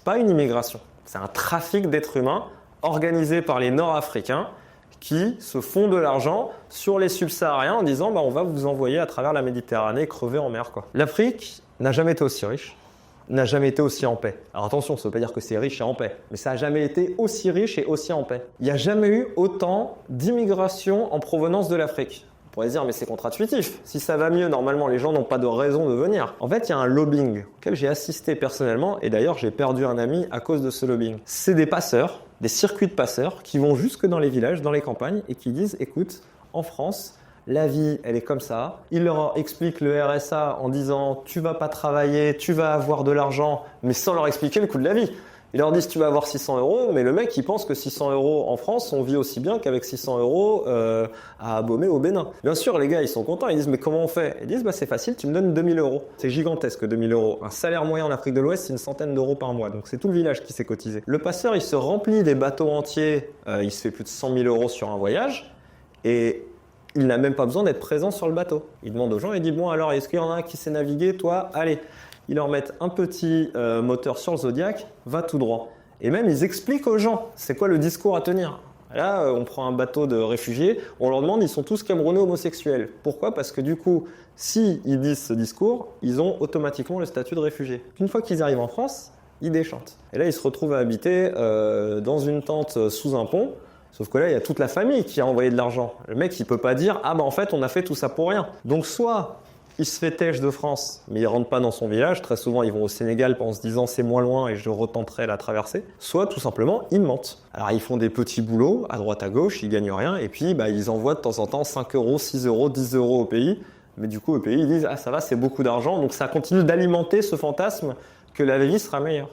C'est pas une immigration, c'est un trafic d'êtres humains organisé par les Nord-Africains qui se font de l'argent sur les subsahariens en disant on va vous envoyer à travers la Méditerranée crever en mer, quoi. L'Afrique n'a jamais été aussi riche, n'a jamais été aussi en paix. Alors attention, ça ne veut pas dire que c'est riche et en paix, mais ça n'a jamais été aussi riche et aussi en paix. Il n'y a jamais eu autant d'immigration en provenance de l'Afrique. On pourrait se dire, mais c'est contre-intuitif. Si ça va mieux, normalement, les gens n'ont pas de raison de venir. En fait, il y a un lobbying auquel j'ai assisté personnellement, et d'ailleurs, j'ai perdu un ami à cause de ce lobbying. C'est des passeurs, des circuits de passeurs, qui vont jusque dans les villages, dans les campagnes, et qui disent, écoute, en France, la vie, elle est comme ça. Ils leur expliquent le RSA en disant, tu vas pas travailler, tu vas avoir de l'argent, mais sans leur expliquer le coût de la vie. Ils leur disent tu vas avoir 600 €, mais le mec il pense que 600 € en France, on vit aussi bien qu'avec 600 € à Abomey au Bénin. Bien sûr, les gars ils sont contents, ils disent mais comment on fait? Ils disent c'est facile, tu me donnes 2000 €. C'est gigantesque 2000 €. Un salaire moyen en Afrique de l'Ouest c'est une centaine d'euros par mois, donc c'est tout le village qui s'est cotisé. Le passeur il se remplit des bateaux entiers, il se fait plus de 100 000 € sur un voyage et il n'a même pas besoin d'être présent sur le bateau. Il demande aux gens, il dit bon alors est-ce qu'il y en a un qui sait naviguer? Toi, allez. Ils leur mettent un petit moteur sur le Zodiac, va tout droit. Et même, ils expliquent aux gens c'est quoi le discours à tenir. Là, on prend un bateau de réfugiés, on leur demande, ils sont tous Camerounais homosexuels. Pourquoi? Parce que du coup, si ils disent ce discours, ils ont automatiquement le statut de réfugié. Une fois qu'ils arrivent en France, ils déchantent. Et là, ils se retrouvent à habiter dans une tente sous un pont. Sauf que là, il y a toute la famille qui a envoyé de l'argent. Le mec, il peut pas dire en fait, on a fait tout ça pour rien. Donc soit il se fait têche de France, mais il rentre pas dans son village. Très souvent, ils vont au Sénégal en se disant c'est moins loin et je retenterai la traversée. Soit tout simplement, ils mentent. Alors ils font des petits boulots à droite à gauche, ils gagnent rien et puis ils envoient de temps en temps 5 €, 6 €, 10 € au pays. Mais du coup, au pays, ils disent ça va, c'est beaucoup d'argent. Donc ça continue d'alimenter ce fantasme que la vie sera meilleure.